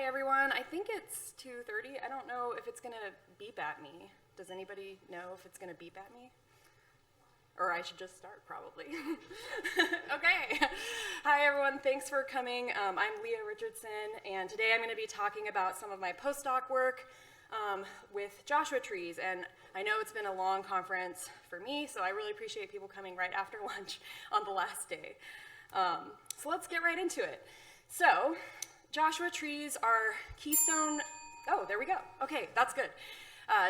everyone. I think it's 2:30. I don't know if it's going to beep at me. Does anybody know if it's going to beep at me? Or I should just start, probably. Okay. Hi, everyone. Thanks for coming. I'm Lea Richardson, and today I'm going to be talking about some of my postdoc work with Joshua trees. And I know it's been a long conference for me, so I really appreciate people coming right after lunch on the last day. So let's get right into it. So Joshua trees are keystone, oh, there we go. Okay, that's good.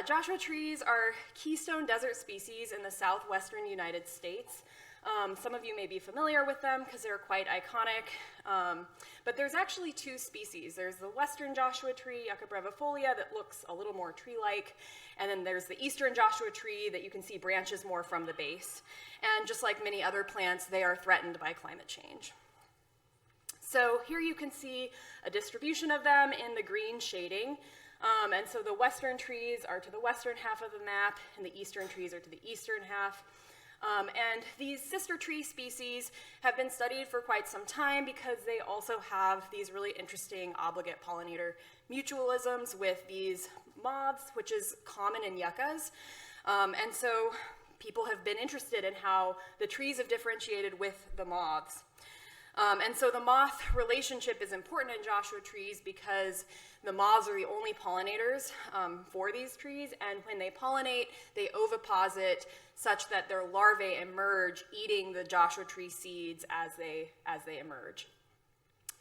Joshua trees are keystone desert species in the southwestern United States. Some of you may be familiar with them because they're quite iconic, but there's actually two species. There's the western Joshua tree, Yucca brevifolia, that looks a little more tree-like, and then there's the eastern Joshua tree that you can see branches more from the base. And just like many other plants, they are threatened by climate change. So here you can see a distribution of them in the green shading. And so the western trees are to the western half of the map, and the eastern trees are to the eastern half. And these sister tree species have been studied for quite some time because they also have these really interesting obligate pollinator mutualisms with these moths, which is common in yuccas. And so people have been interested in how the trees have differentiated with the moths. And so the moth relationship is important in Joshua trees because the moths are the only pollinators for these trees, and when they pollinate, they oviposit such that their larvae emerge, eating the Joshua tree seeds as they emerge.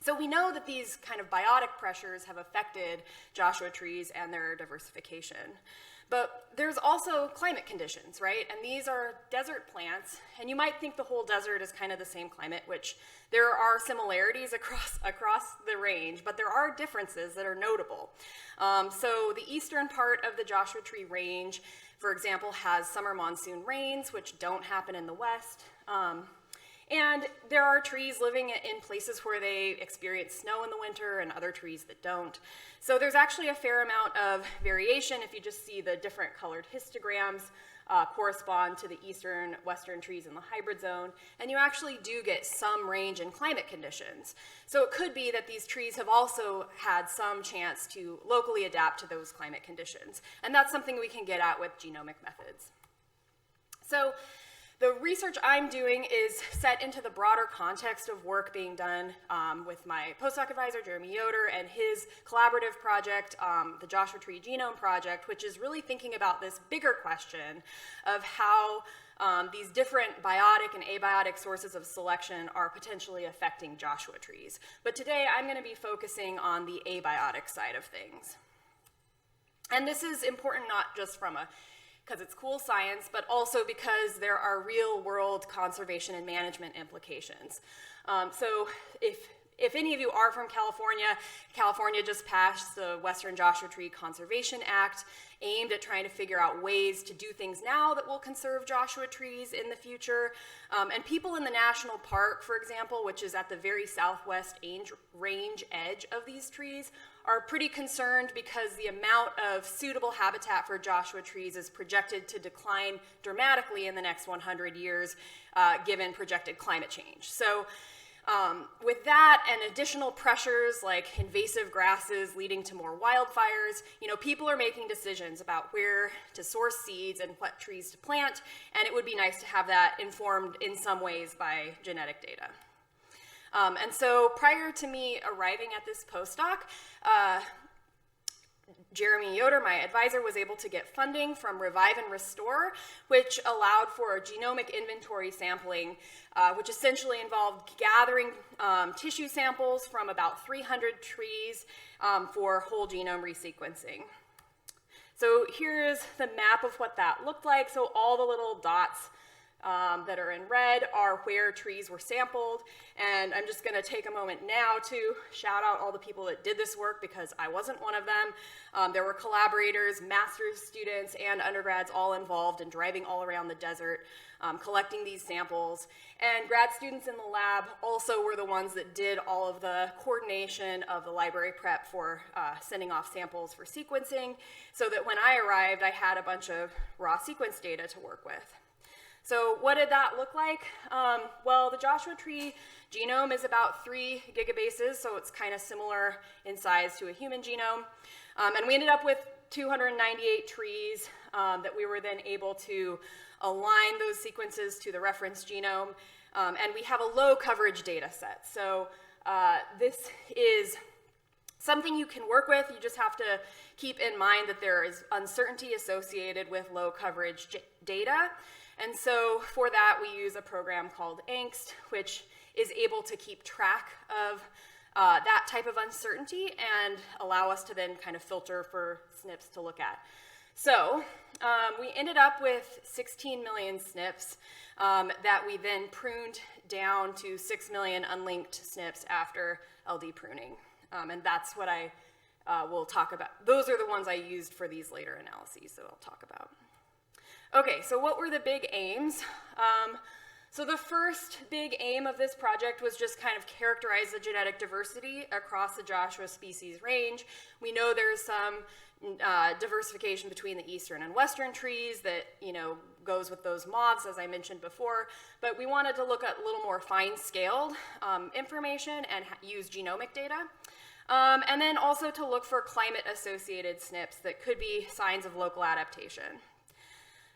So we know that these kind of biotic pressures have affected Joshua trees and their diversification. But there's also climate conditions, right? And these are desert plants, and you might think the whole desert is kind of the same climate, which there are similarities across the range, but there are differences that are notable. So the eastern part of the Joshua tree range, for example, has summer monsoon rains, which don't happen in the west. And there are trees living in places where they experience snow in the winter and other trees that don't. So there's actually a fair amount of variation if you just see the different colored histograms correspond to the eastern, western trees in the hybrid zone, and you actually do get some range in climate conditions. So it could be that these trees have also had some chance to locally adapt to those climate conditions, and that's something we can get at with genomic methods. So the research I'm doing is set into the broader context of work being done with my postdoc advisor, Jeremy Yoder, and his collaborative project, the Joshua Tree Genome Project, which is really thinking about this bigger question of how these different biotic and abiotic sources of selection are potentially affecting Joshua trees. But today I'm going to be focusing on the abiotic side of things. And this is important not just because it's cool science, but also because there are real-world conservation and management implications. So if any of you are from California, California just passed the Western Joshua Tree Conservation Act, aimed at trying to figure out ways to do things now that will conserve Joshua trees in the future. And people in the national park, for example, which is at the very southwest range edge of these trees, are pretty concerned because the amount of suitable habitat for Joshua trees is projected to decline dramatically in the next 100 years, given projected climate change. So with that and additional pressures like invasive grasses leading to more wildfires, people are making decisions about where to source seeds and what trees to plant, and it would be nice to have that informed in some ways by genetic data. And so prior to me arriving at this postdoc, Jeremy Yoder, my advisor, was able to get funding from Revive and Restore, which allowed for genomic inventory sampling, which essentially involved gathering tissue samples from about 300 trees for whole genome resequencing. So here's the map of what that looked like. So all the little dots that are in red are where trees were sampled, and I'm just going to take a moment now to shout out all the people that did this work because I wasn't one of them. There were collaborators, master's students, and undergrads all involved in driving all around the desert, collecting these samples, and grad students in the lab also were the ones that did all of the coordination of the library prep for sending off samples for sequencing, so that when I arrived I had a bunch of raw sequence data to work with. So what did that look like? Well, the Joshua Tree genome is about 3 gigabases, so it's kind of similar in size to a human genome. And we ended up with 298 trees that we were then able to align those sequences to the reference genome. And we have a low coverage data set. So this is something you can work with. You just have to keep in mind that there is uncertainty associated with low coverage data. And so for that, we use a program called Angst, which is able to keep track of that type of uncertainty and allow us to then kind of filter for SNPs to look at. So we ended up with 16 million SNPs that we then pruned down to 6 million unlinked SNPs after LD pruning. And that's what I will talk about. Those are the ones I used for these later analyses that I'll talk about. Okay, so what were the big aims? So the first big aim of this project was just kind of characterize the genetic diversity across the Joshua species range. We know there's some diversification between the eastern and western trees that, goes with those moths, as I mentioned before, but we wanted to look at a little more fine-scaled information and use genomic data. And then also to look for climate-associated SNPs that could be signs of local adaptation.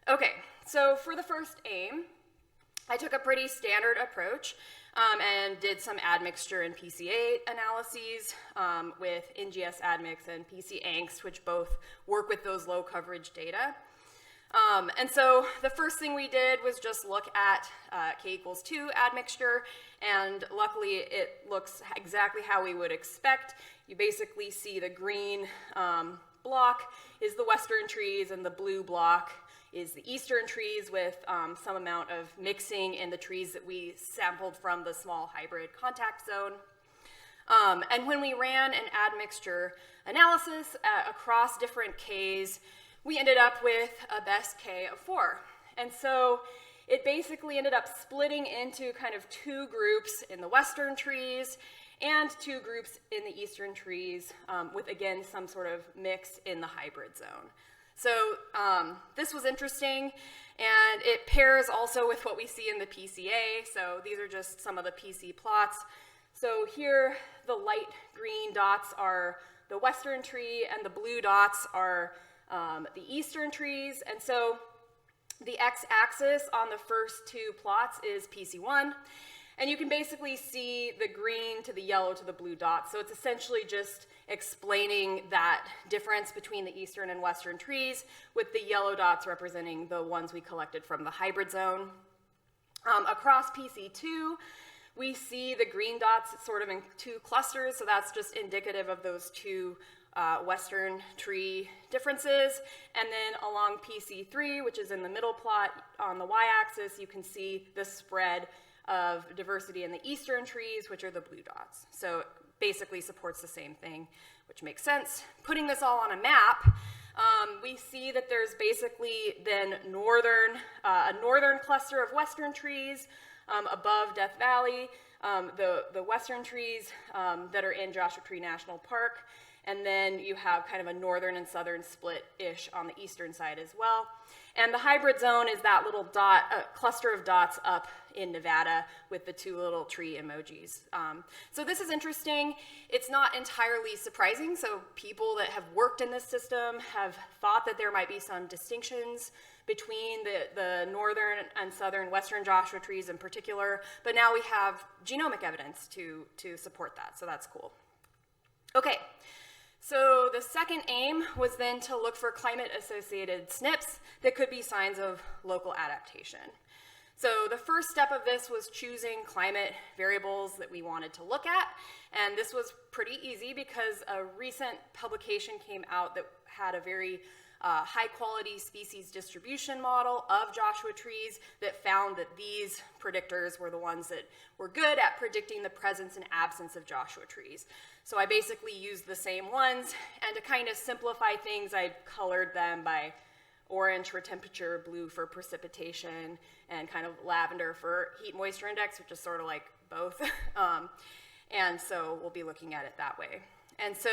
Okay, so for the first aim, I took a pretty standard approach and did some admixture and PCA analyses with NGS admix and PC Angst, which both work with those low coverage data. And so the first thing we did was just look at K=2 admixture, and luckily it looks exactly how we would expect. You basically see the green block is the western trees, and the blue block is the eastern trees with some amount of mixing in the trees that we sampled from the small hybrid contact zone. And when we ran an admixture analysis across different Ks, we ended up with a best K of 4. And so it basically ended up splitting into kind of 2 groups in the western trees and 2 groups in the eastern trees with, again, some sort of mix in the hybrid zone. So this was interesting, and it pairs also with what we see in the PCA. So these are just some of the PC plots. So here, the light green dots are the western tree, and the blue dots are the eastern trees. And so the x-axis on the first 2 plots is PC1, and you can basically see the green to the yellow to the blue dots. So it's essentially just explaining that difference between the eastern and western trees, with the yellow dots representing the ones we collected from the hybrid zone. Across PC2, we see the green dots sort of in 2 clusters, so that's just indicative of those 2 western tree differences. And then along PC3, which is in the middle plot on the y-axis, you can see the spread of diversity in the eastern trees, which are the blue dots. So it basically supports the same thing, which makes sense. Putting this all on a map, we see that there's basically then a northern cluster of western trees above Death Valley, the western trees that are in Joshua Tree National Park, and then you have kind of a northern and southern split-ish on the eastern side as well. And the hybrid zone is that little dot, cluster of dots up in Nevada with the 2 little tree emojis. So this is interesting. It's not entirely surprising. So people that have worked in this system have thought that there might be some distinctions between the northern and southern western Joshua trees in particular, but now we have genomic evidence to support that, so that's cool. Okay. So the second aim was then to look for climate-associated SNPs that could be signs of local adaptation. So the first step of this was choosing climate variables that we wanted to look at, and this was pretty easy because a recent publication came out that had a very high-quality species distribution model of Joshua trees that found that these predictors were the ones that were good at predicting the presence and absence of Joshua trees. So I basically used the same ones, and to kind of simplify things, I colored them by orange for temperature, blue for precipitation, and kind of lavender for heat moisture index, which is sort of like both. And so we'll be looking at it that way. And so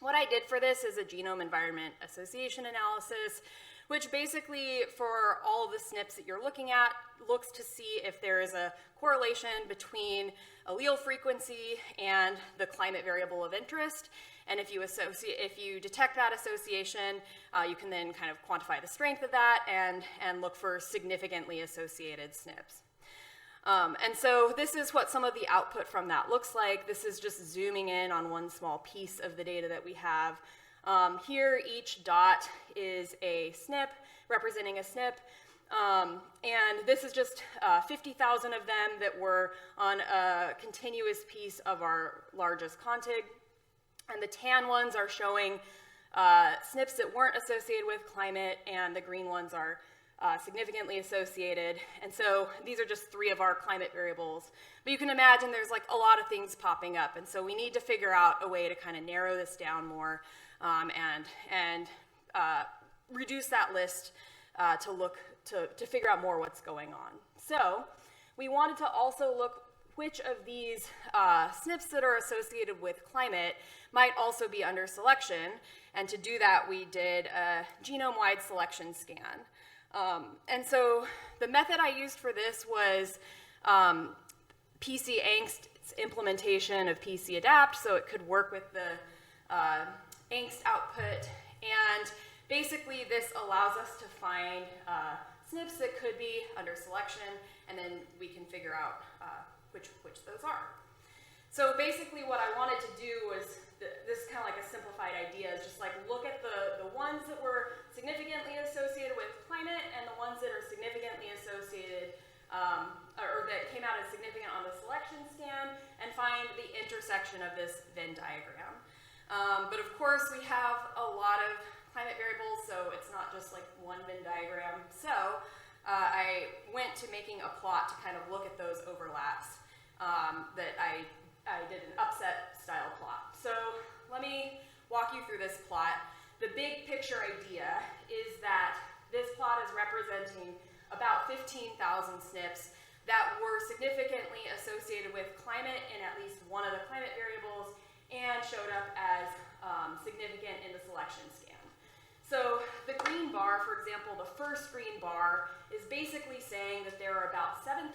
what I did for this is a genome environment association analysis, which basically for all the SNPs that you're looking at looks to see if there is a correlation between allele frequency and the climate variable of interest. And if you detect that association, you can then kind of quantify the strength of that and look for significantly associated SNPs. And so this is what some of the output from that looks like. This is just zooming in on one small piece of the data that we have. Here, each dot is a SNP, representing a SNP. And this is just 50,000 of them that were on a continuous piece of our largest contig. And the tan ones are showing SNPs that weren't associated with climate, and the green ones are significantly associated. And so these are just 3 of our climate variables. But you can imagine there's like a lot of things popping up. And so we need to figure out a way to kind of narrow this down more and reduce that list to figure out more what's going on. So we wanted to also look which of these SNPs that are associated with climate might also be under selection. And to do that, we did a genome-wide selection scan. And so the method I used for this was PC Angst's implementation of PC Adapt, so it could work with the Angst output. And basically, this allows us to find SNPs that could be under selection, and then we can figure out which those are. So basically what I wanted to do was, this is kind of like a simplified idea, is just like look at the ones that were significantly associated with climate and the ones that are significantly associated, or that came out as significant on the selection scan, and find the intersection of this Venn diagram. But of course we have a lot of climate variables, so it's not just like one Venn diagram. So I went to making a plot to kind of look at those overlaps that I did an upset style plot. So let me walk you through this plot. The big picture idea is that this plot is representing about 15,000 SNPs that were significantly associated with climate in at least one of the climate variables and showed up as significant in the selection scan. So the green bar, for example, the first green bar is basically saying that there are about 7,000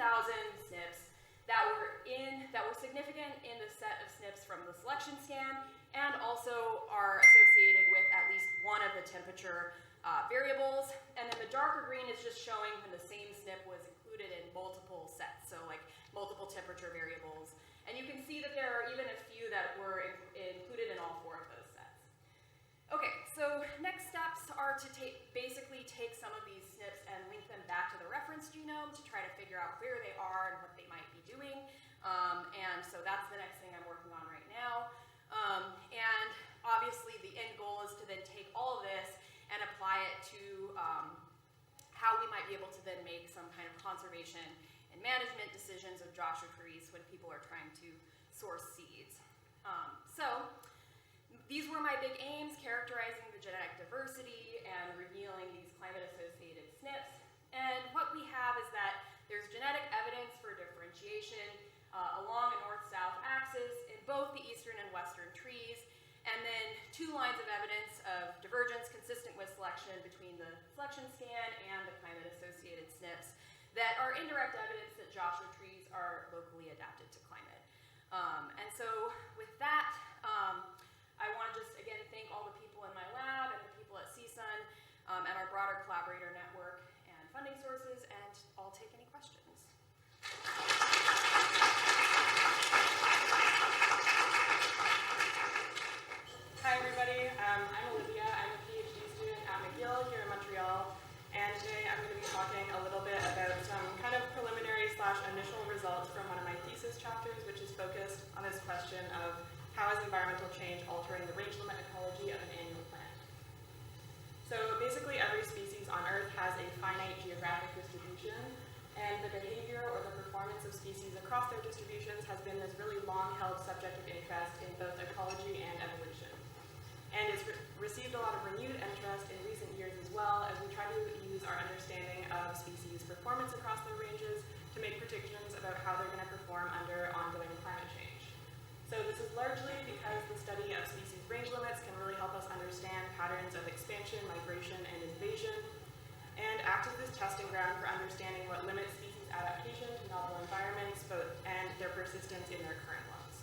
SNPs that were significant in the set of SNPs from the selection scan and also are associated with at least one of the temperature variables. And then the darker green is just showing when the same SNP was included in multiple sets, so like multiple temperature variables. And you can see that there are even a few that were included in all 4 of those sets. Okay, so next steps are to basically take some of these SNPs and link them back to the reference genome to try to figure out where they are and what they might be doing. And so that's the next thing I'm working on right now. And obviously the end goal is to then take all of this and apply it to how we might be able to then make some kind of conservation and management decisions of Joshua trees when people are trying to source seeds. So these were my big aims, characterizing the genetic diversity and revealing these climate-associated SNPs. And what we have is that there's genetic evidence for differentiation along a north-south axis in both the eastern and western trees, and then 2 lines of evidence of divergence consistent with selection between the selection scan and the climate-associated SNPs that are indirect evidence that Joshua trees are locally adapted to climate. And so with that, I want to just, again, thank all the people in my lab and the people at CSUN and our broader collaborator network and funding sources, and I'll take any questions. Hi, everybody. I'm Olivia. I'm a PhD student at McGill here in Montreal, and today I'm going to be talking a little bit about some kind of preliminary / initial results from one of my thesis chapters, which is focused on this question of how is environmental change altering the range limit ecology of an annual plant. So basically every species on Earth has a finite geographic distribution, and the behavior or the performance of species across their distributions has been this really long-held subject of interest in both ecology and evolution. And it's received a lot of renewed interest in recent years as well, as we try to use our understanding of species performance across their ranges to make predictions about how they're going to perform under ongoing climate change. So this is largely because the study of species range limits can really help us understand patterns of expansion, migration, and invasion. act as this testing ground for understanding what limits species adaptation to novel environments and their persistence in their current ones.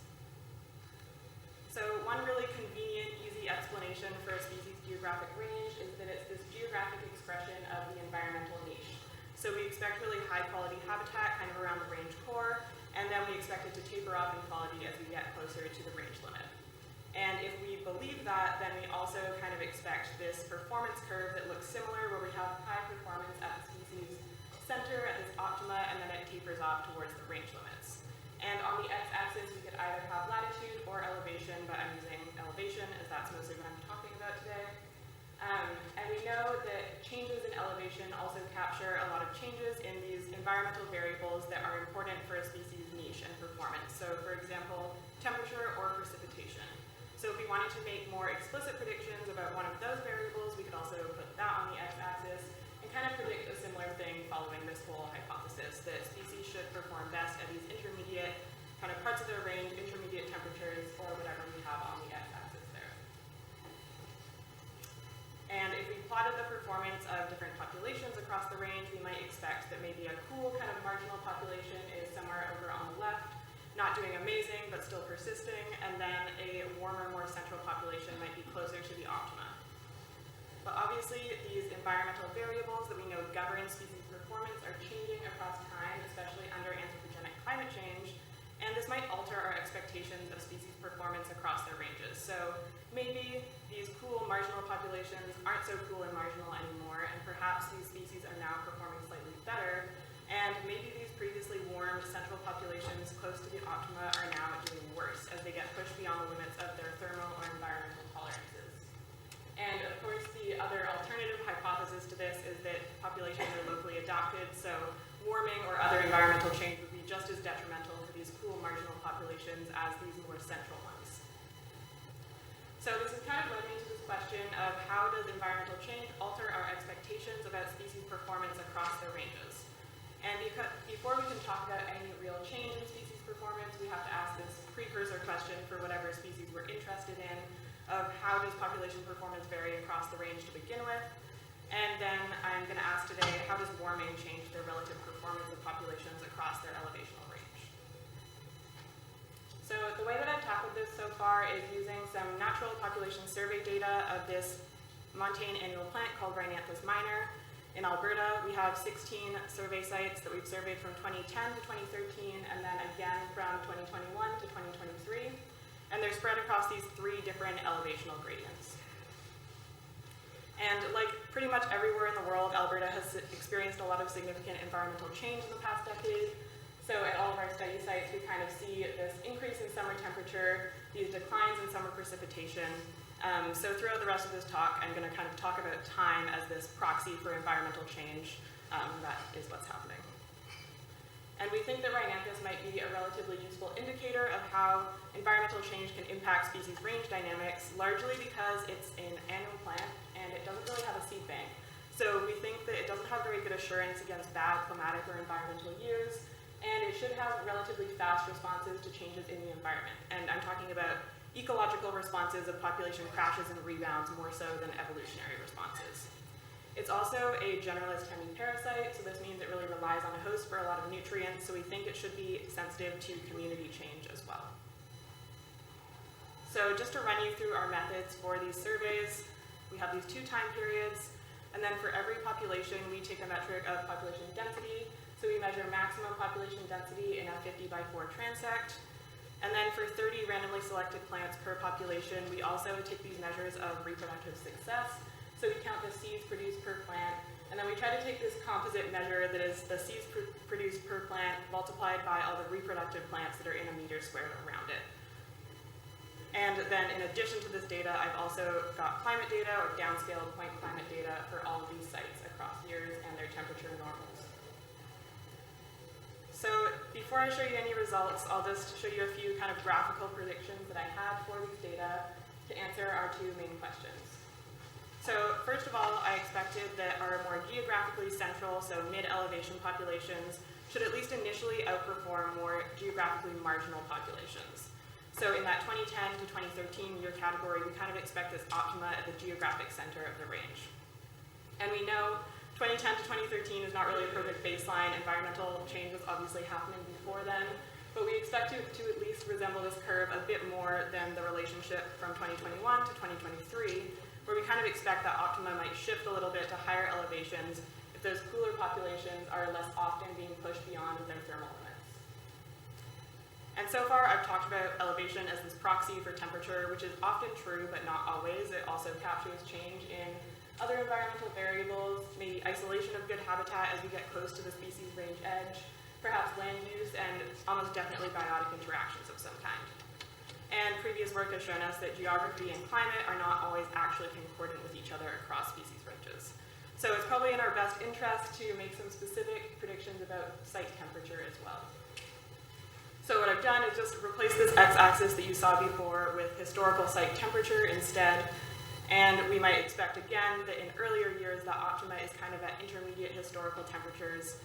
So one really convenient, easy explanation for a species' geographic range is that it's this geographic expression of the environmental niche. So we expect really high-quality habitat kind of around the range core, and then we expect it to taper off in quality as we get closer to the range limit. And if we believe that, then we also kind of expect this performance curve that looks similar, where we have high performance at the species center at this optima, and then it tapers off towards the range limits. And on the x-axis, we could either have latitude or elevation, but I'm using elevation as that's mostly what I'm talking about today. And we know that changes in elevation also capture a lot of changes in these environmental variables that are important for a species' niche and performance. So for example, temperature or precipitation. So if we wanted to make more explicit predictions about one of those variables, we could also put that on the x-axis and kind of predict a similar thing following this whole hypothesis that species should perform best at these intermediate kind of parts of their range, intermediate temperatures, or whatever we have on the x-axis there. And if we plotted the performance of different populations across the range, we might expect that maybe a cool kind of marginal population is somewhere over on the left, not doing amazing, but still persisting, and then a warmer, more central population might be closer to the optima. But obviously, these environmental variables that we know govern species performance are changing across time, especially under anthropogenic climate change, and this might alter our expectations of species performance across their ranges. So maybe these cool marginal populations aren't so cool and marginal anymore, and perhaps these species are now performing slightly better, and maybe these previously warmed central populations close to the optima are now doing worse as they get pushed beyond the limits of their thermal or environmental tolerances. And of course, the other alternative hypothesis to this is that populations are locally adapted, so warming or other environmental change would be just as detrimental for these cool marginal populations as these more central ones. So this has kind of led me to this question of how does environmental change alter our expectations about species performance across their ranges? And before we can talk about any real change in species performance, we have to ask this precursor question for whatever species we're interested in of how does population performance vary across the range to begin with. And then I'm going to ask today, how does warming change the relative performance of populations across their elevational range? So the way that I've tackled this so far is using some natural population survey data of this montane annual plant called Rhinanthus minor. In Alberta, we have 16 survey sites that we've surveyed from 2010 to 2013, and then again from 2021 to 2023. And they're spread across these 3 different elevational gradients. And like pretty much everywhere in the world, Alberta has experienced a lot of significant environmental change in the past decade. So at all of our study sites, we kind of see this increase in summer temperature, these declines in summer precipitation. So throughout the rest of this talk, I'm going to kind of talk about time as this proxy for environmental change. That is what's happening. And we think that Rhinanthus might be a relatively useful indicator of how environmental change can impact species range dynamics, largely because it's an annual plant and it doesn't really have a seed bank. So we think that it doesn't have very good assurance against bad climatic or environmental years, and it should have relatively fast responses to changes in the environment. And I'm talking about ecological responses of population crashes and rebounds more so than evolutionary responses. It's also a generalist hemiparasite, so this means it really relies on a host for a lot of nutrients, so we think it should be sensitive to community change as well. So just to run you through our methods for these surveys, we have these 2 time periods, and then for every population, we take a metric of population density. So we measure maximum population density in a 50 by 4 transect. And then for 30 randomly selected plants per population, we also take these measures of reproductive success. So we count the seeds produced per plant, and then we try to take this composite measure that is the seeds produced per plant multiplied by all the reproductive plants that are in a meter squared around it. And then in addition to this data, I've also got climate data or downscaled point climate data for all of these sites across years and their temperature normals. So before I show you any results, I'll just show you a few kind of graphical predictions that I had for these data to answer our 2 main questions. So first of all, I expected that our more geographically central, so mid-elevation populations should at least initially outperform more geographically marginal populations. So in that 2010 to 2013 year category, we kind of expect this optima at the geographic center of the range. And we know 2010 to 2013 is not really a perfect baseline. Environmental change was obviously happening before then, but we expect it to at least resemble this curve a bit more than the relationship from 2021 to 2023, where we kind of expect that optima might shift a little bit to higher elevations if those cooler populations are less often being pushed beyond their thermal limits. And so far, I've talked about elevation as this proxy for temperature, which is often true, but not always. It also captures change in other environmental variables, maybe isolation of good habitat as we get close to the species range edge, perhaps land use, and almost definitely biotic interactions of some kind. And previous work has shown us that geography and climate are not always actually concordant with each other across species ranges. So it's probably in our best interest to make some specific predictions about site temperature as well. So what I've done is just replace this x-axis that you saw before with historical site temperature instead. And we might expect again that in earlier years that optima is kind of at intermediate historical temperatures.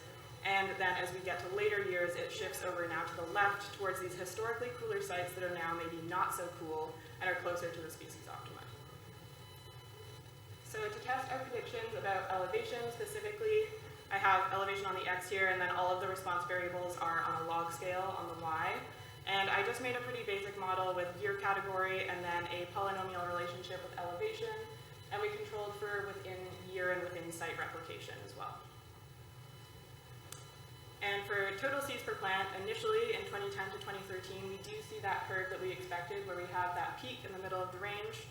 And then as we get to later years, it shifts over now to the left towards these historically cooler sites that are now maybe not so cool and are closer to the species optima. So to test our predictions about elevation specifically, I have elevation on the x here, and then all of the response variables are on a log scale on the y. And I just made a pretty basic model with year category and then a polynomial relationship with elevation, and we controlled for within year and within site replication as well. And for total seeds per plant, initially in 2010 to 2013, we do see that curve that we expected where we have that peak in the middle of the range.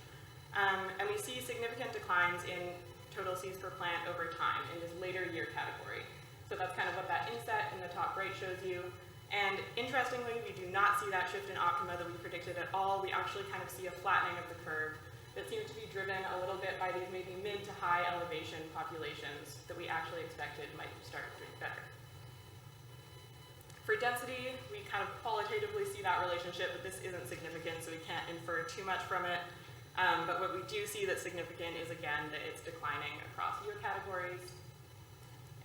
And we see significant declines in total seeds per plant over time in this later year category. So that's kind of what that inset in the top right shows you. And interestingly, we do not see that shift in optima that we predicted at all. We actually kind of see a flattening of the curve that seems to be driven a little bit by these maybe mid to high elevation populations that we actually expected might start doing better. For density, we kind of qualitatively see that relationship, but this isn't significant, so we can't infer too much from it. But what we do see that's significant is, again, that it's declining across year categories.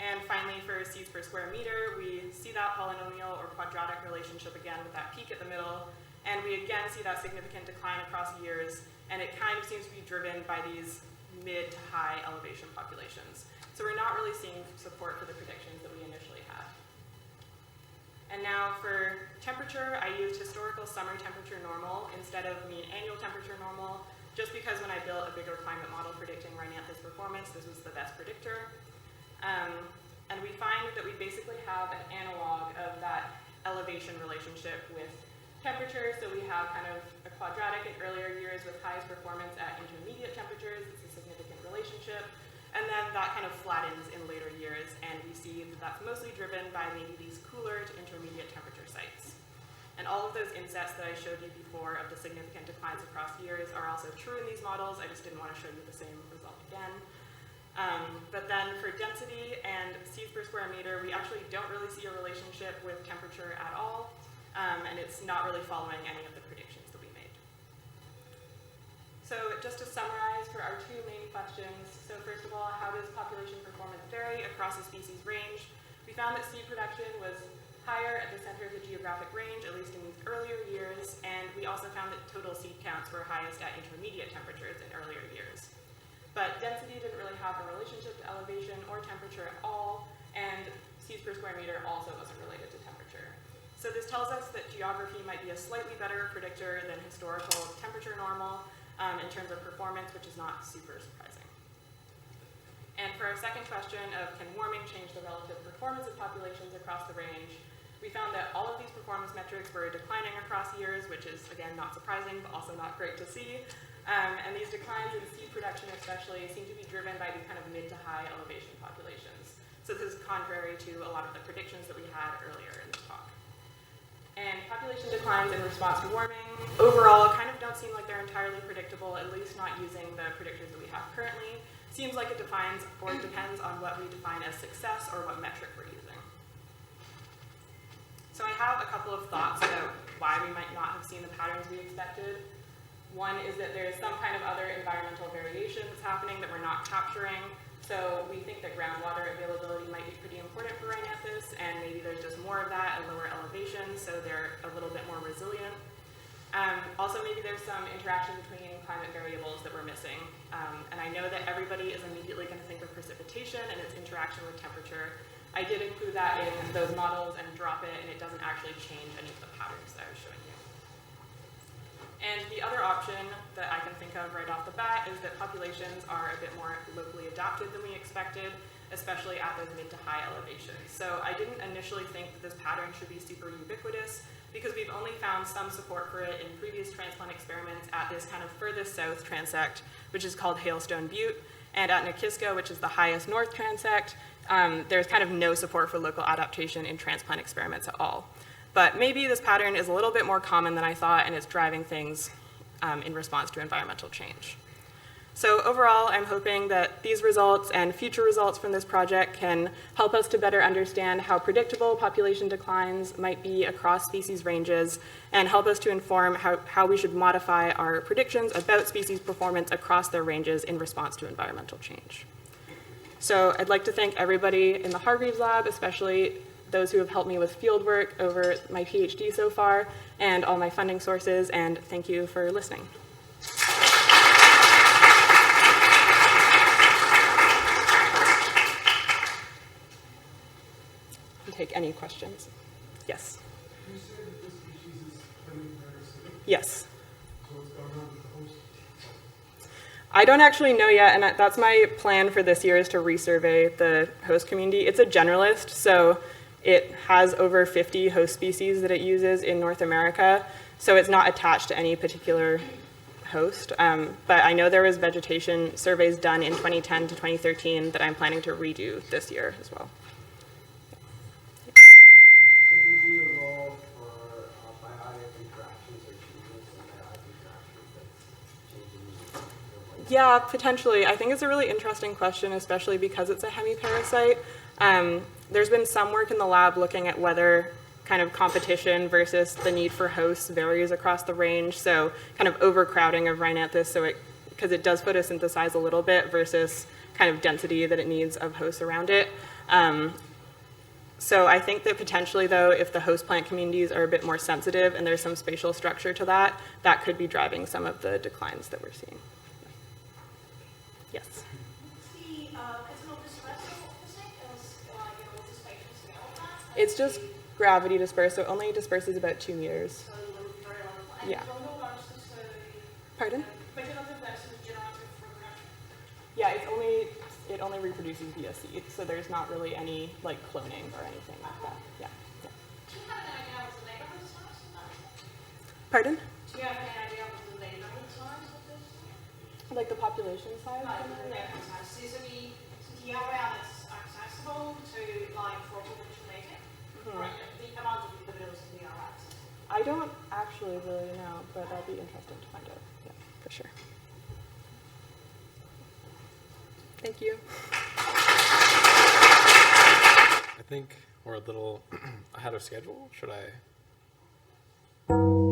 And finally, for seeds per square meter, we see that polynomial or quadratic relationship again with that peak at the middle. And we again see that significant decline across years. And it kind of seems to be driven by these mid to high elevation populations. So we're not really seeing support for the predictions that we initially had. And now for temperature, I used historical summer temperature normal instead of mean annual temperature normal, just because when I built a bigger climate model predicting Rhinanthus performance, this was the best predictor. And we find that we basically have an analog of that elevation relationship with temperature. So we have kind of a quadratic in earlier years with highest performance at intermediate temperatures. It's a significant relationship. And then that kind of flattens in later years. And we see that that's mostly driven by maybe these cooler to intermediate temperature sites. And all of those insets that I showed you before of the significant declines across years are also true in these models. I just didn't want to show you the same result again. But then for density and seeds per square meter, we actually don't really see a relationship with temperature at all, and it's not really following any of the predictions that we made. So just to summarize for our two main questions, so first of all, how does population performance vary across a species range? We found that seed production was higher at the center of the geographic range, at least in these earlier years, and we also found that total seed counts were highest at intermediate temperatures in earlier years. But density didn't really have a relationship to elevation or temperature at all, and seeds per square meter also wasn't related to temperature. So this tells us that geography might be a slightly better predictor than historical temperature normal in terms of performance, which is not super surprising. And for our second question of can warming change the relative performance of populations across the range, we found that all of these performance metrics were declining across years, which is, again, not surprising, but also not great to see. And these declines in seed production especially seem to be driven by these kind of mid to high elevation populations. So this is contrary to a lot of the predictions that we had earlier in the talk. And population declines in response to warming overall kind of don't seem like they're entirely predictable, at least not using the predictors that we have currently. Seems like it defines or depends on what we define as success or what metric we're using. So I have a couple of thoughts about why we might not have seen the patterns we expected. One is that there's some kind of other environmental variation that's happening that we're not capturing. So we think that groundwater availability might be pretty important for Rhinanthus, and maybe there's just more of that at lower elevations, so they're a little bit more resilient. Also, maybe there's some interaction between climate variables that we're missing. missing. And I know that everybody is immediately going to think of precipitation and its interaction with temperature. I did include that in those models and drop it, and it doesn't actually change any of the patterns that I was showing you. And the other option that I can think of right off the bat is that populations are a bit more locally adapted than we expected, especially at those mid to high elevations. So I didn't initially think that this pattern should be super ubiquitous, because we've only found some support for it in previous transplant experiments at this kind of furthest south transect, which is called Hailstone Butte, and at Nakiska, which is the highest north transect, there's kind of no support for local adaptation in transplant experiments at all. But maybe this pattern is a little bit more common than I thought, and it's driving things in response to environmental change. So overall, I'm hoping that these results and future results from this project can help us to better understand how predictable population declines might be across species ranges, and help us to inform how we should modify our predictions about species performance across their ranges in response to environmental change. So I'd like to thank everybody in the Hargreaves Lab, especially those who have helped me with field work over my PhD so far, and all my funding sources, and thank you for listening. Take any questions. Yes? You said that this species is hemiparasitic? Yes. So what's going on with the host? I don't actually know yet, and that's my plan for this year, is to resurvey the host community. It's a generalist, so it has over 50 host species that it uses in North America, so it's not attached to any particular host. But I know there was vegetation surveys done in 2010 to 2013 that I'm planning to redo this year as well. Yeah, potentially. I think it's a really interesting question, especially because it's a hemiparasite. There's been some work in the lab looking at whether kind of competition versus the need for hosts varies across the range. So kind of overcrowding of Rhinanthus, because it does photosynthesize a little bit versus kind of density that it needs of hosts around it. So I think that potentially, though, if the host plant communities are a bit more sensitive and there's some spatial structure to that, that could be driving some of the declines that we're seeing. Yes? It's just gravity dispersed, so it only disperses about 2 meters. Yeah. Pardon? Yeah, it only reproduces via seed, so there's not really any like cloning or anything like that. Yeah. Do you have an idea of the neighborhood size of that? Pardon? Do you have any idea of the neighborhood size of this? Like the population size? Like the neighborhood size. Is the area that's accessible to like for potential native? Right. The amount of individuals in the area accessible. I don't actually really know, but that'll be interesting to find out. Yeah, for sure. Thank you. I think we're a little ahead of schedule. Should I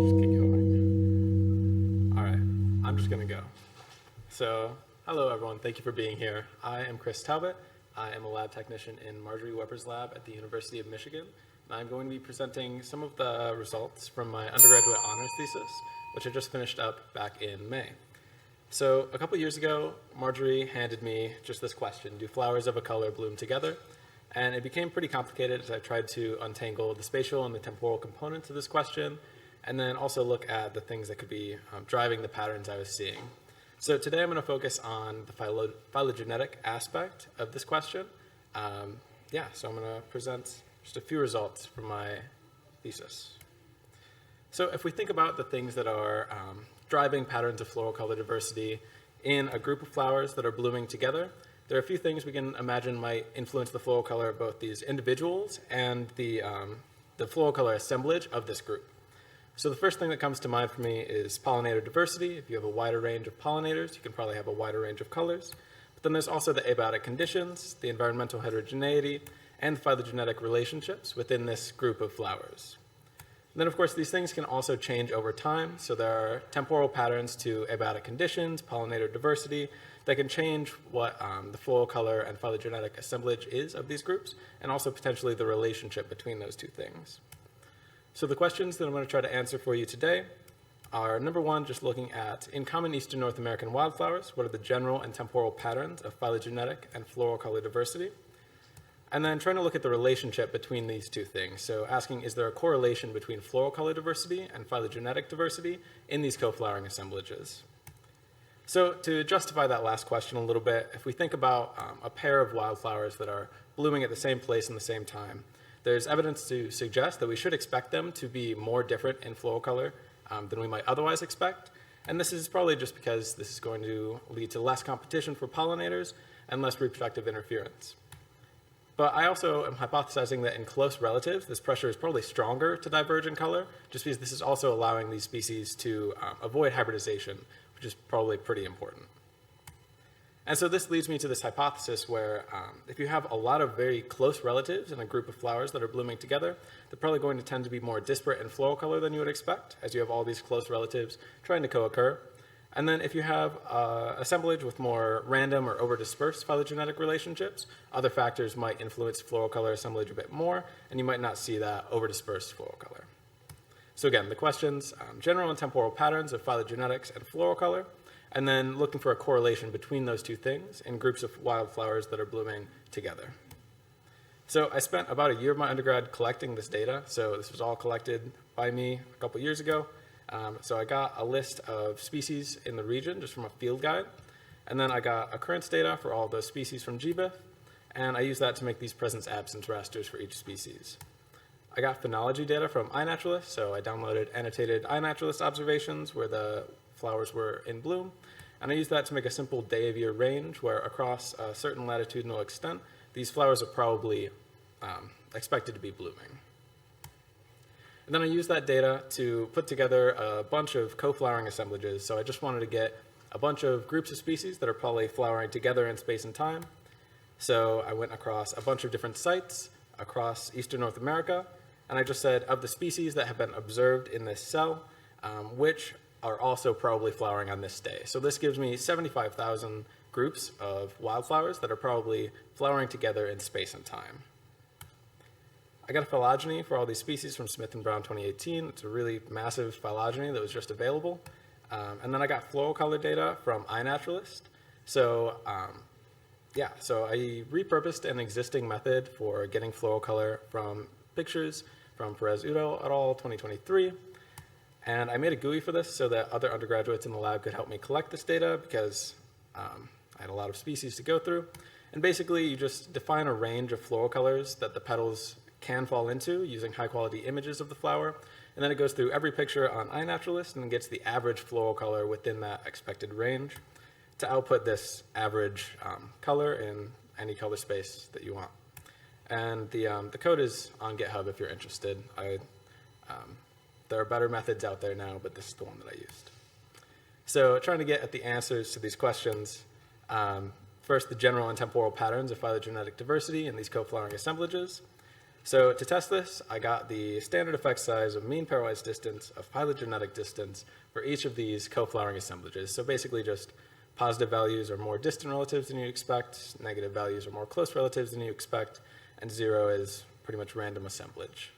just keep going? All right, I'm just gonna go. So, hello everyone, thank you for being here. I am Chris Talbot. I am a lab technician in Marjorie Weber's lab at the University of Michigan. And I'm going to be presenting some of the results from my undergraduate honors thesis, which I just finished up back in May. So a couple years ago, Marjorie handed me just this question: do flowers of a color bloom together? And it became pretty complicated as I tried to untangle the spatial and the temporal components of this question, and then also look at the things that could be driving the patterns I was seeing. So today I'm going to focus on the phylogenetic aspect of this question. So I'm going to present just a few results from my thesis. So if we think about the things that are driving patterns of floral color diversity in a group of flowers that are blooming together, there are a few things we can imagine might influence the floral color of both these individuals and the floral color assemblage of this group. So the first thing that comes to mind for me is pollinator diversity. If you have a wider range of pollinators, you can probably have a wider range of colors. But then there's also the abiotic conditions, the environmental heterogeneity, and the phylogenetic relationships within this group of flowers. And then, of course, these things can also change over time. So there are temporal patterns to abiotic conditions, pollinator diversity, that can change what the floral color and phylogenetic assemblage is of these groups, and also potentially the relationship between those two things. So the questions that I'm going to try to answer for you today are number one, just looking at, in common Eastern North American wildflowers, what are the general and temporal patterns of phylogenetic and floral color diversity? And then trying to look at the relationship between these two things. So asking, is there a correlation between floral color diversity and phylogenetic diversity in these co-flowering assemblages? So to justify that last question a little bit, if we think about a pair of wildflowers that are blooming at the same place in the same time, there's evidence to suggest that we should expect them to be more different in floral color than we might otherwise expect. And this is probably just because this is going to lead to less competition for pollinators and less reproductive interference. But I also am hypothesizing that in close relatives, this pressure is probably stronger to diverge in color, just because this is also allowing these species to avoid hybridization, which is probably pretty important. And so this leads me to this hypothesis where if you have a lot of very close relatives in a group of flowers that are blooming together, they're probably going to tend to be more disparate in floral color than you would expect, as you have all these close relatives trying to co-occur. And then if you have assemblage with more random or over-dispersed phylogenetic relationships, other factors might influence floral color assemblage a bit more, and you might not see that over-dispersed floral color. So again, the questions, general and temporal patterns of phylogenetics and floral color, and then looking for a correlation between those two things in groups of wildflowers that are blooming together. So I spent about a year of my undergrad collecting this data. So this was all collected by me a couple years ago. So I got a list of species in the region just from a field guide. And then I got occurrence data for all those species from GBIF. And I used that to make these presence-absence rasters for each species. I got phenology data from iNaturalist. So I downloaded annotated iNaturalist observations where the flowers were in bloom. And I used that to make a simple day of year range where across a certain latitudinal extent, these flowers are probably expected to be blooming. And then I used that data to put together a bunch of co-flowering assemblages. So I just wanted to get a bunch of groups of species that are probably flowering together in space and time. So I went across a bunch of different sites across Eastern North America. And I just said, of the species that have been observed in this cell, which are also probably flowering on this day. So this gives me 75,000 groups of wildflowers that are probably flowering together in space and time. I got a phylogeny for all these species from Smith and Brown 2018. It's a really massive phylogeny that was just available. And then I got floral color data from iNaturalist. So so I repurposed an existing method for getting floral color from pictures from Perez-Udo et al. 2023. And I made a GUI for this so that other undergraduates in the lab could help me collect this data because I had a lot of species to go through. And basically, you just define a range of floral colors that the petals can fall into using high-quality images of the flower. And then it goes through every picture on iNaturalist and gets the average floral color within that expected range to output this average color in any color space that you want. And the code is on GitHub if you're interested. There are better methods out there now, but this is the one that I used. So trying to get at the answers to these questions, first the general and temporal patterns of phylogenetic diversity in these co-flowering assemblages. So to test this, I got the standard effect size of mean pairwise distance of phylogenetic distance for each of these co-flowering assemblages. So basically just positive values are more distant relatives than you expect, negative values are more close relatives than you expect, and 0 is pretty much random assemblage.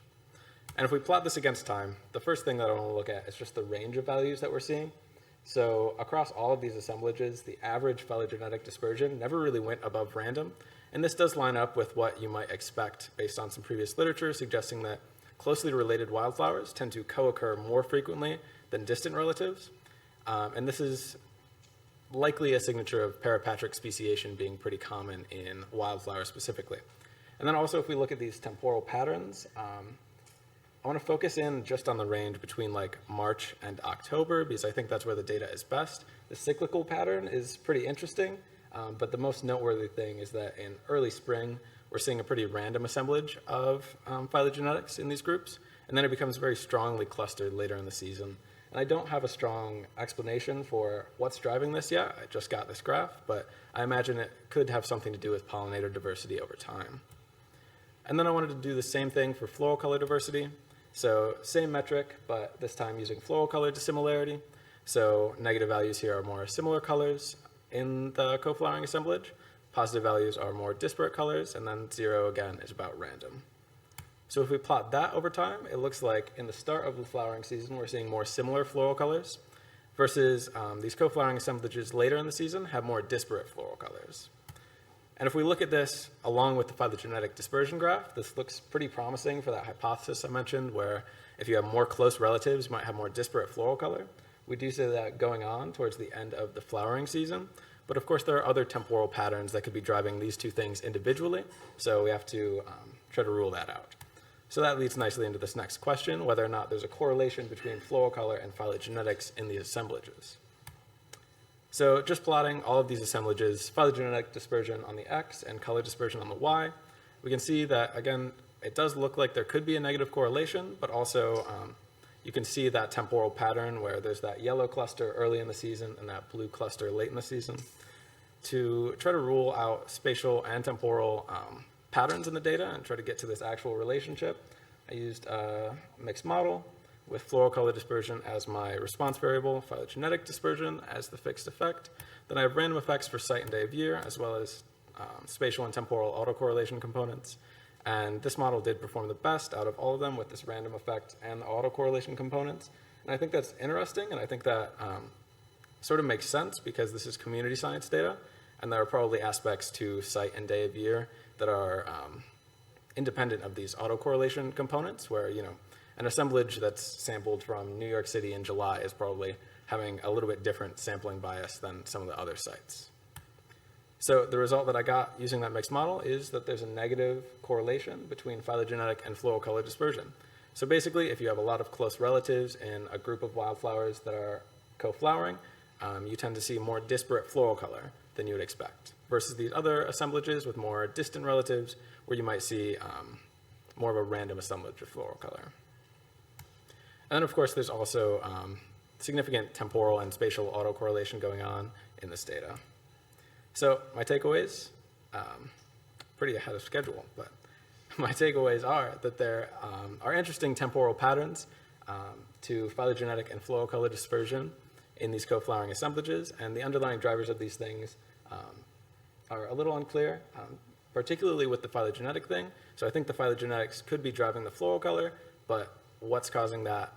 And if we plot this against time, the first thing that I want to look at is just the range of values that we're seeing. So across all of these assemblages, the average phylogenetic dispersion never really went above random. And this does line up with what you might expect based on some previous literature suggesting that closely related wildflowers tend to co-occur more frequently than distant relatives. And this is likely a signature of parapatric speciation being pretty common in wildflowers specifically. And then also if we look at these temporal patterns, I want to focus in just on the range between like March and October because I think that's where the data is best. The cyclical pattern is pretty interesting, but the most noteworthy thing is that in early spring, we're seeing a pretty random assemblage of phylogenetics in these groups, and then it becomes very strongly clustered later in the season. And I don't have a strong explanation for what's driving this yet. I just got this graph, but I imagine it could have something to do with pollinator diversity over time. And then I wanted to do the same thing for floral color diversity. So same metric, but this time using floral color dissimilarity. So negative values here are more similar colors in the co-flowering assemblage. Positive values are more disparate colors, and then 0 again is about random. So if we plot that over time, it looks like in the start of the flowering season, we're seeing more similar floral colors versus these co-flowering assemblages later in the season have more disparate floral colors. And if we look at this along with the phylogenetic dispersion graph, this looks pretty promising for that hypothesis I mentioned, where if you have more close relatives, you might have more disparate floral color. We do see that going on towards the end of the flowering season. But of course, there are other temporal patterns that could be driving these two things individually. So we have to try to rule that out. So that leads nicely into this next question, whether or not there's a correlation between floral color and phylogenetics in these assemblages. So just plotting all of these assemblages, phylogenetic dispersion on the X and color dispersion on the Y, we can see that, again, it does look like there could be a negative correlation, but also you can see that temporal pattern where there's that yellow cluster early in the season and that blue cluster late in the season. To try to rule out spatial and temporal patterns in the data and try to get to this actual relationship, I used a mixed model with floral color dispersion as my response variable, phylogenetic dispersion as the fixed effect. Then I have random effects for site and day of year, as well as spatial and temporal autocorrelation components. And this model did perform the best out of all of them with this random effect and the autocorrelation components. And I think that's interesting, and I think that sort of makes sense because this is community science data, and there are probably aspects to site and day of year that are independent of these autocorrelation components, where, you know, an assemblage that's sampled from New York City in July is probably having a little bit different sampling bias than some of the other sites. So the result that I got using that mixed model is that there's a negative correlation between phylogenetic and floral color dispersion. So basically, if you have a lot of close relatives in a group of wildflowers that are co-flowering, you tend to see more disparate floral color than you would expect, versus these other assemblages with more distant relatives where you might see more of a random assemblage of floral color. And then, of course, there's also significant temporal and spatial autocorrelation going on in this data. So my takeaways, pretty ahead of schedule, but my takeaways are that there are interesting temporal patterns to phylogenetic and floral color dispersion in these co-flowering assemblages, and the underlying drivers of these things are a little unclear, particularly with the phylogenetic thing. So I think the phylogenetics could be driving the floral color, but what's causing that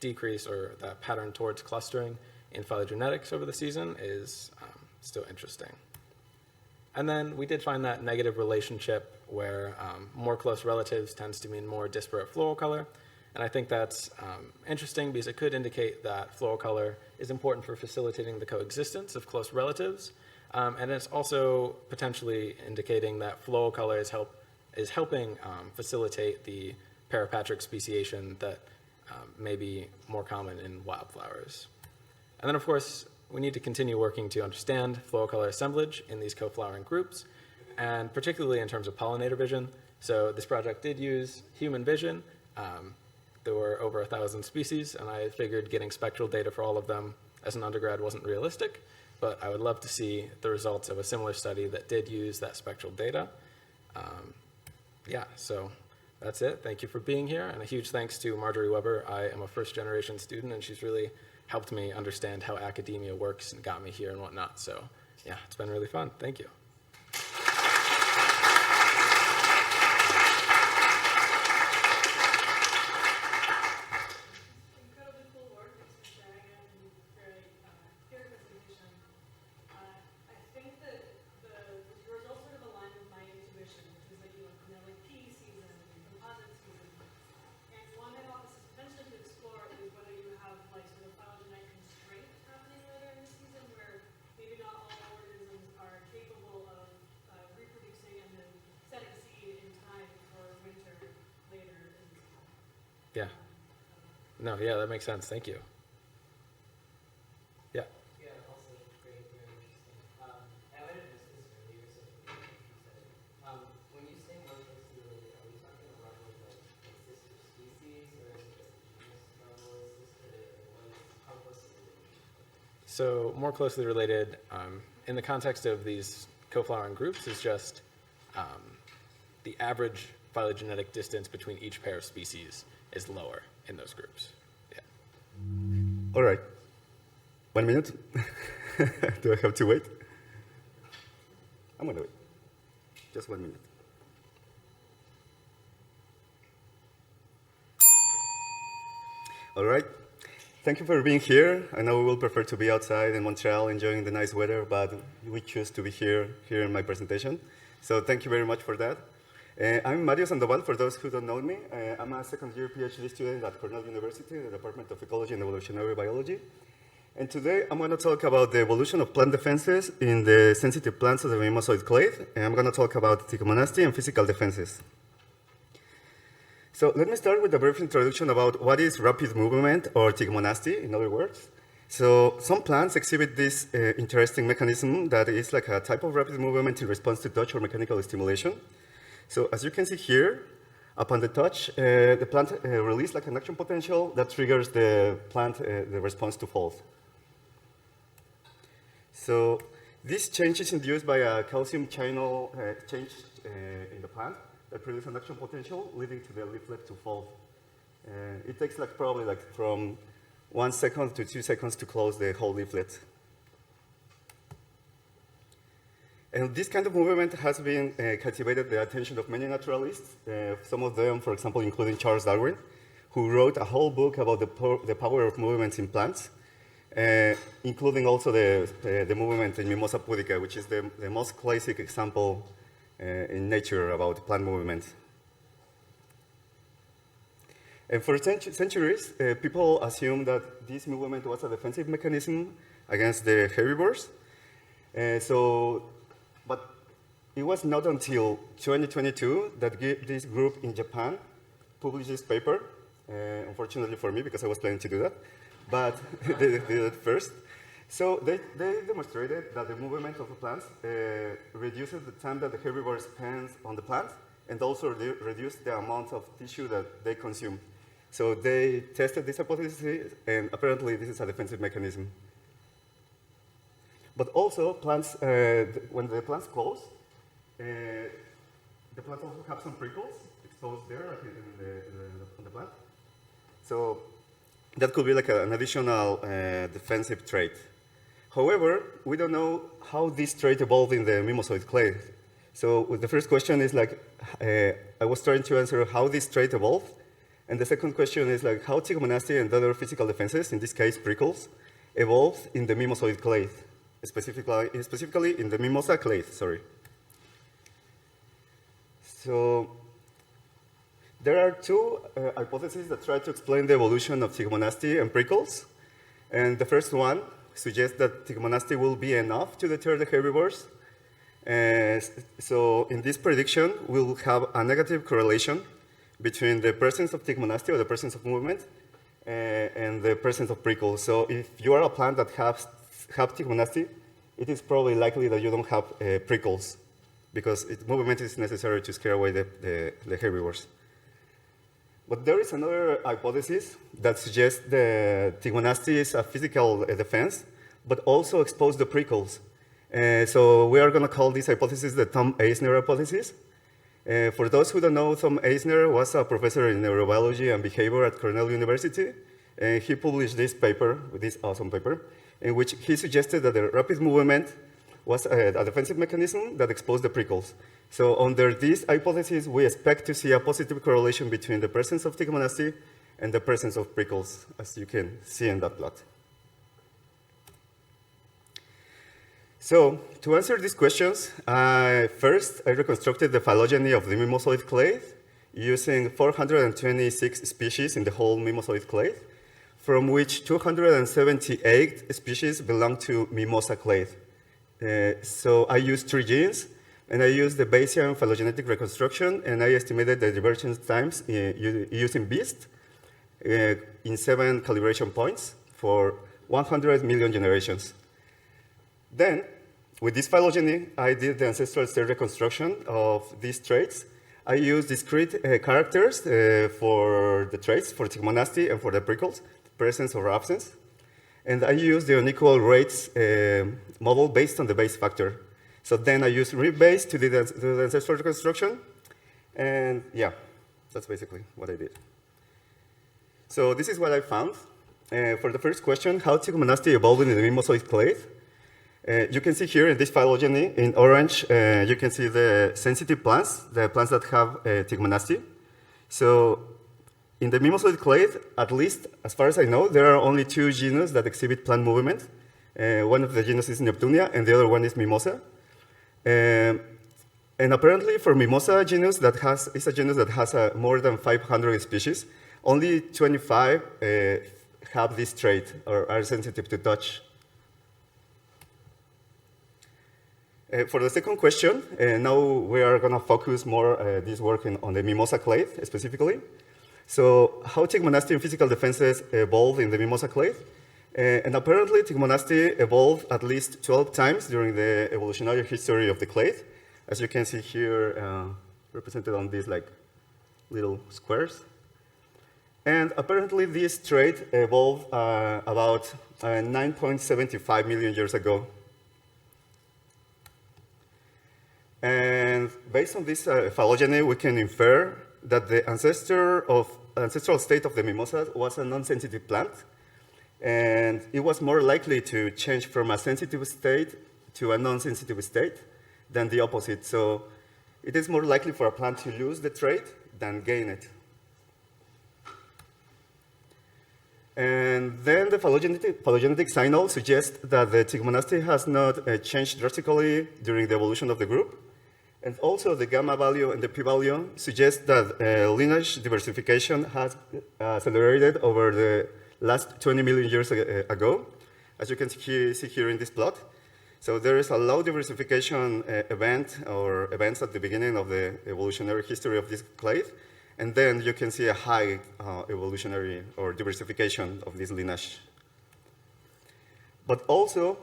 decrease or that pattern towards clustering in phylogenetics over the season is still interesting. And then we did find that negative relationship where more close relatives tends to mean more disparate floral color. And I think that's interesting because it could indicate that floral color is important for facilitating the coexistence of close relatives. And it's also potentially indicating that floral color is helping facilitate the parapatric speciation that may be more common in wildflowers. And then, of course, we need to continue working to understand floral color assemblage in these co-flowering groups, and particularly in terms of pollinator vision. So this project did use human vision. There were over 1,000 species, and I figured getting spectral data for all of them as an undergrad wasn't realistic, but I would love to see the results of a similar study that did use that spectral data. Yeah, so that's it. Thank you for being here, and a huge thanks to Marjorie Weber. I am a first-generation student, and she's really helped me understand how academia works and got me here and whatnot. So yeah, it's been really fun. Thank you. Incredibly cool work. Thanks for sharing it and very clear presentation. I think that the results sort of align with my intuition, which is that you know like P season and composite season. And one hypothesis potentially to explore is whether you have like sort of phylogenetic constraint happening later in the season, where maybe not all organisms are capable of reproducing and then setting seed in time for winter later in the season. Yeah. No, yeah, that makes sense. Thank you. Yeah. Yeah, also great, very interesting. I might have missed this earlier, so if you said it. When you say more closely related, are we talking a level of like sister species, or is it just a genus level of sister, or how closely related? So more closely related in the context of these co-flowering groups is just the average phylogenetic distance between each pair of species is lower in those groups. Yeah. All right. 1 minute. Do I have to wait? I'm going to wait. Just 1 minute. All right. Thank you for being here. I know we will prefer to be outside in Montreal enjoying the nice weather, but we choose to be here in my presentation. So thank you very much for that. I'm Mario Sandoval, for those who don't know me. I'm a second-year PhD student at Cornell University, the Department of Ecology and Evolutionary Biology. And today I'm going to talk about the evolution of plant defenses in the sensitive plants of the mimosoid clade. And I'm going to talk about tigomonasty and physical defenses. So let me start with a brief introduction about what is rapid movement, or tigomonasty, in other words. So some plants exhibit this interesting mechanism that is like a type of rapid movement in response to touch or mechanical stimulation. So as you can see here, upon the touch, the plant releases like an action potential that triggers the plant, the response to fall. So this change is induced by a calcium channel change in the plant that produces an action potential leading to the leaflet to fall. It takes like probably like from 1 second to 2 seconds to close the whole leaflet. And this kind of movement has been captivated the attention of many naturalists, some of them, for example, including Charles Darwin, who wrote a whole book about the power of movements in plants, including also the movement in Mimosa pudica, which is the most classic example in nature about plant movement. And for centuries, people assumed that this movement was a defensive mechanism against the herbivores. But it was not until 2022 that this group in Japan published this paper, unfortunately for me, because I was planning to do that, but they did it first. So they demonstrated that the movement of the plants reduces the time that the herbivore spends on the plant, and also reduced the amount of tissue that they consume. So they tested this hypothesis, and apparently this is a defensive mechanism. But also, plants, when the plants close, the plants also have some prickles exposed there on the plant. So that could be like an additional defensive trait. However, we don't know how this trait evolved in the mimosoid clade. So the first question is like, I was trying to answer how this trait evolved. And the second question is like how tigomonasty and other physical defenses, in this case prickles, evolved in the mimosoid clade, specifically in the mimosa clade, sorry. So there are two hypotheses that try to explain the evolution of tigomonasty and prickles. And the first one suggests that tigomonasty will be enough to deter the herbivores. So in this prediction, we'll have a negative correlation between the presence of tigomonasty, or the presence of movement, and the presence of prickles. So if you are a plant that have tigomonasty, it is probably likely that you don't have prickles, because movement is necessary to scare away the herbivores. But there is another hypothesis that suggests that tigomonasty is a physical defense, but also expose the prickles. So we are going to call this hypothesis the Tom Eisner hypothesis. For those who don't know, Tom Eisner was a professor in neurobiology and behavior at Cornell University. And he published this paper, this awesome paper, in which he suggested that the rapid movement was a defensive mechanism that exposed the prickles. So under this hypothesis, we expect to see a positive correlation between the presence of tigomonasty and the presence of prickles, as you can see in that plot. So to answer these questions, first I reconstructed the phylogeny of the mimosoid clade using 426 species in the whole mimosoid clade, from which 278 species belong to Mimosa clade. So I used 3 genes, and I used the Bayesian phylogenetic reconstruction, and I estimated the divergence times using BEAST in 7 calibration points for 100 million generations. Then, with this phylogeny, I did the ancestral state reconstruction of these traits. I used discrete characters for the traits, for tigomonasty and for the prickles, presence or absence. And I used the unequal rates model based on the base factor. So then I used rebase to do the ancestral reconstruction. And yeah, that's basically what I did. So this is what I found. For the first question, how tigomonasty evolved in the mimosoid clade. You can see here in this phylogeny, in orange, you can see the sensitive plants, the plants that have tigomonasty. So in the mimosoid clade, at least as far as I know, there are only 2 genus that exhibit plant movement. One of the genus is Neptunia, and the other one is Mimosa. And apparently, for Mimosa genus, it's a genus that has more than 500 species. Only 25 have this trait or are sensitive to touch. For the second question, now we are going to focus more this work on the Mimosa clade specifically. So how Tigmonasti and physical defenses evolved in the Mimosa clade. And apparently, Tigmonasti evolved at least 12 times during the evolutionary history of the clade, as you can see here, represented on these like little squares. And apparently, this trait evolved about 9.75 million years ago. And based on this phylogeny, we can infer that the ancestral state of the mimosa was a non-sensitive plant, and it was more likely to change from a sensitive state to a non-sensitive state than the opposite. So it is more likely for a plant to lose the trait than gain it. And then the phylogenetic signal suggests that the Tigmonasti has not changed drastically during the evolution of the group. And also the gamma value and the p-value suggest that lineage diversification has accelerated over the last 20 million years ago, as you can see here in this plot. So there is a low diversification event or events at the beginning of the evolutionary history of this clade, and then you can see a high evolutionary or diversification of this lineage. But also,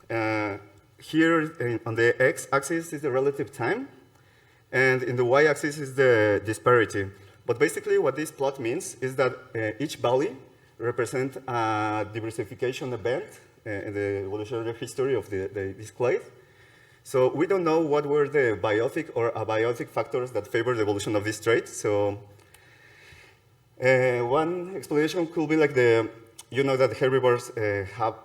here on the x-axis is the relative time, and in the y-axis is the disparity. But basically what this plot means is that each valley represents a diversification event in the evolutionary history of this clade. So we don't know what were the biotic or abiotic factors that favor the evolution of this trait. So one explanation could be like you know that herbivores have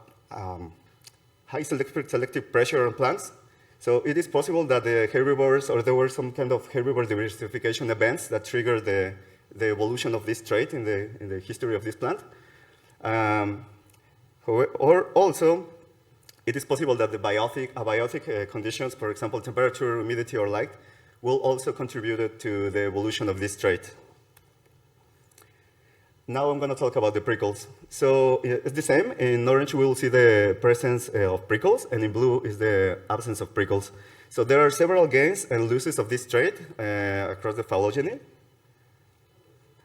high selective pressure on plants. So it is possible that the herbivores, or there were some kind of herbivore diversification events that triggered the evolution of this trait in the history of this plant. Or also, it is possible that the abiotic conditions, for example, temperature, humidity, or light, will also contribute to the evolution of this trait. Now I'm going to talk about the prickles. So it's the same. In orange, we will see the presence of prickles, and in blue is the absence of prickles. So there are several gains and losses of this trait across the phylogeny.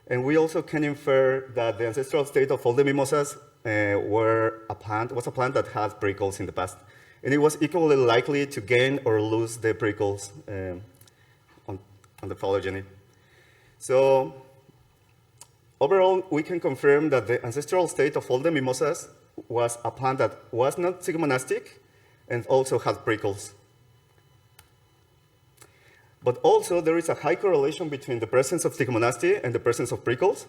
And we also can infer that the ancestral state of all the mimosas was a plant that had prickles in the past. And it was equally likely to gain or lose the prickles on the phylogeny. So overall, we can confirm that the ancestral state of all the mimosas was a plant that was not tigmonastic and also had prickles. But also, there is a high correlation between the presence of tigmonasti and the presence of prickles.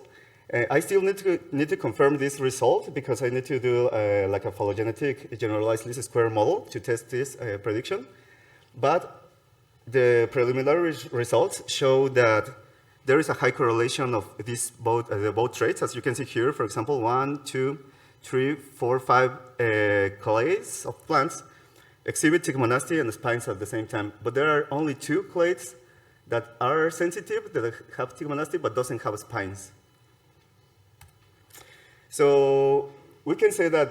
I still need to confirm this result because I need to do like a phylogenetic generalized least square model to test this prediction. But the preliminary results show that there is a high correlation of these both traits, as you can see here. For example, 1, 2, 3, 4, 5 clades of plants exhibit tigmonasti and spines at the same time. But there are only 2 clades that are sensitive, that have tigmonasti, but doesn't have spines. So we can say that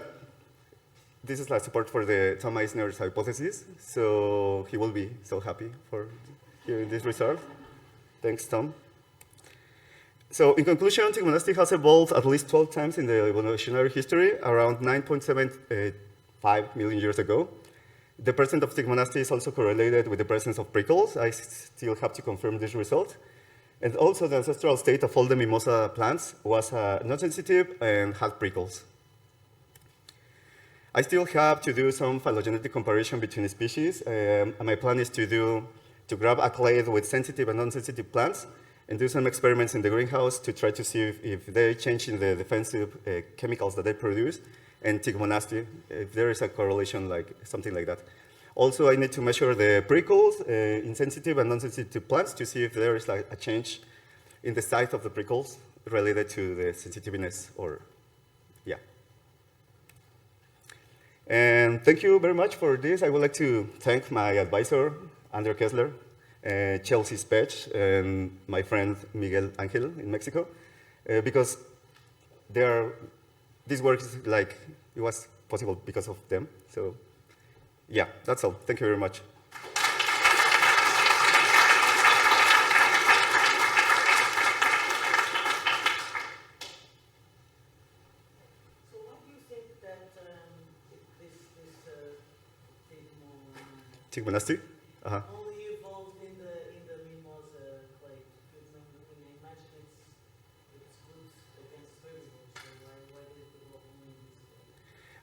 this is like support for the Tom Eisner's hypothesis. So he will be so happy for hearing this result. Thanks, Tom. So in conclusion, tigmonasti has evolved at least 12 times in the evolutionary history, around 9.75 million years ago. The presence of tigmonasti is also correlated with the presence of prickles. I still have to confirm this result. And also the ancestral state of all the mimosa plants was non-sensitive and had prickles. I still have to do some phylogenetic comparison between species. My plan is to grab a clade with sensitive and non-sensitive plants and do some experiments in the greenhouse to try to see if they change in the defensive chemicals that they produce and tigmonasti, if there is a correlation, like something like that. Also, I need to measure the prickles in sensitive and non-sensitive plants to see if there is like a change in the size of the prickles related to the sensitiveness or, yeah. And thank you very much for this. I would like to thank my advisor, Andrew Kessler, Chelsea Spech, and my friend Miguel Angel in Mexico, because this work is like, it was possible because of them. So yeah, that's all. Thank you very much. So why do you think that Tigmonasti? only evolved in the mimosa clay? Because when I imagine it's good against herbivores, so why did it evolve only in this clay?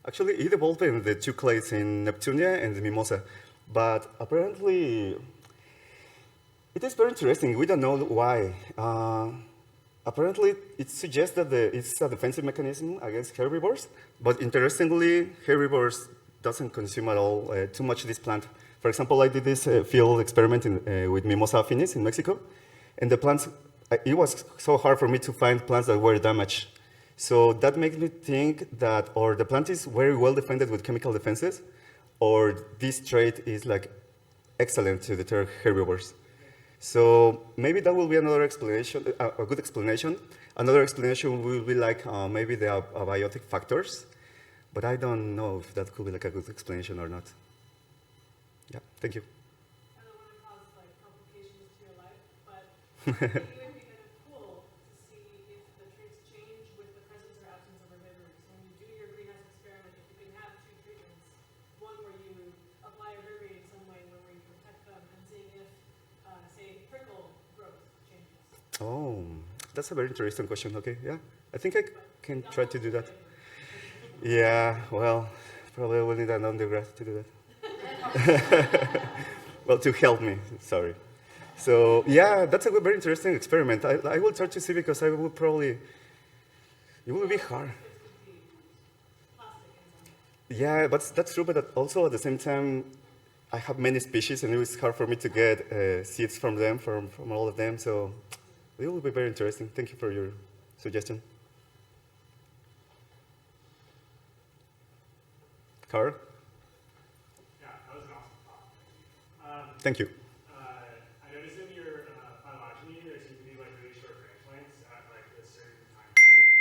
Actually, it evolved in the two clades in Neptunia and the Mimosa, but apparently it is very interesting. We don't know why. Apparently, it suggests that it's a defensive mechanism against herbivores, but interestingly, herbivores doesn't consume at all too much this plant. For example, I did this field experiment with Mimosa affinis in Mexico, and the plants, it was so hard for me to find plants that were damaged. So that makes me think that or the plant is very well defended with chemical defenses, or this trait is like excellent to deter herbivores. So maybe that will be another explanation, a good explanation. Another explanation will be like maybe the abiotic factors, but I don't know if that could be like a good explanation or not. Yeah, thank you. I don't want to cause like complications to your life, but it would be kind of cool to see if the traits change with the presence or absence of herbivorous. When you do your greenhouse experiment, if you can have two treatments, one where you apply a herbicide in some way where you protect them and seeing if, say, prickle growth changes. Oh, that's a very interesting question. Okay, yeah, I think I can try to do that. Yeah, well, probably will need an undergrad to do that. Well, to help me, sorry. So yeah, that's a very interesting experiment. I will try to see because I will probably, it will be hard. Yeah, but that's true, but also at the same time, I have many species and it was hard for me to get seeds from them, from all of them, so it will be very interesting. Thank you for your suggestion. Carl? Thank you. I noticed in your phylogeny there seem to be like really short branch lengths at like a certain time point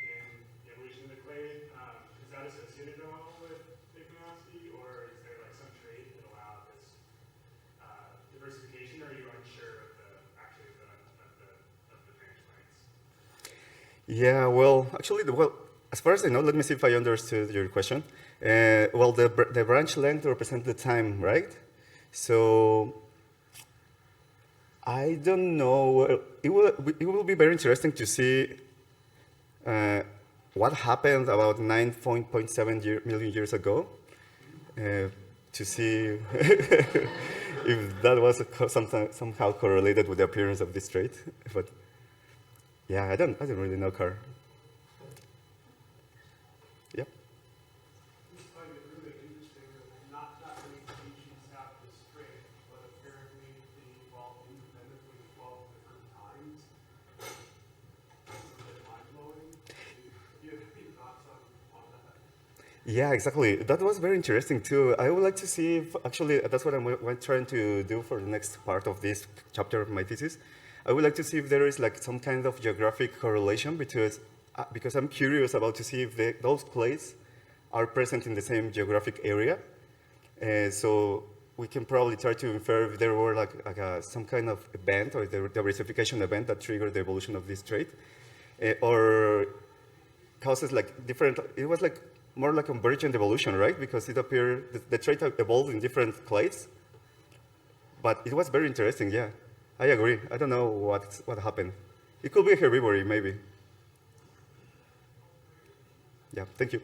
in the evolution of the clade. Is that associated at all with pigmenosity, or is there like some trait that allowed this diversification, or are you unsure of the branch lengths? Yeah, well, actually, as far as I know, let me see if I understood your question. Well, the branch length represents the time, right? So I don't know. It will be very interesting to see what happened about 9.7 million years ago, to see if that was somehow correlated with the appearance of this trait. But yeah, I don't really know, Carl. Yep. I just find it really interesting that not many species have this trait, but apparently they evolved independently at 12 different times. It's a bit mind-blowing. Do you have any thoughts on that? Yeah, exactly. That was very interesting too. I would like to see if, actually, that's what I'm trying to do for the next part of this chapter of my thesis. I would like to see if there is like some kind of geographic correlation because I'm curious about to see if those clades are present in the same geographic area. So we can probably try to infer if there were like some kind of event or the diversification event that triggered the evolution of this trait, or causes like different. It was like more like convergent evolution, right? Because it appeared the trait evolved in different clades, but it was very interesting. Yeah, I agree. I don't know what happened. It could be herbivory, maybe. Yeah, thank you.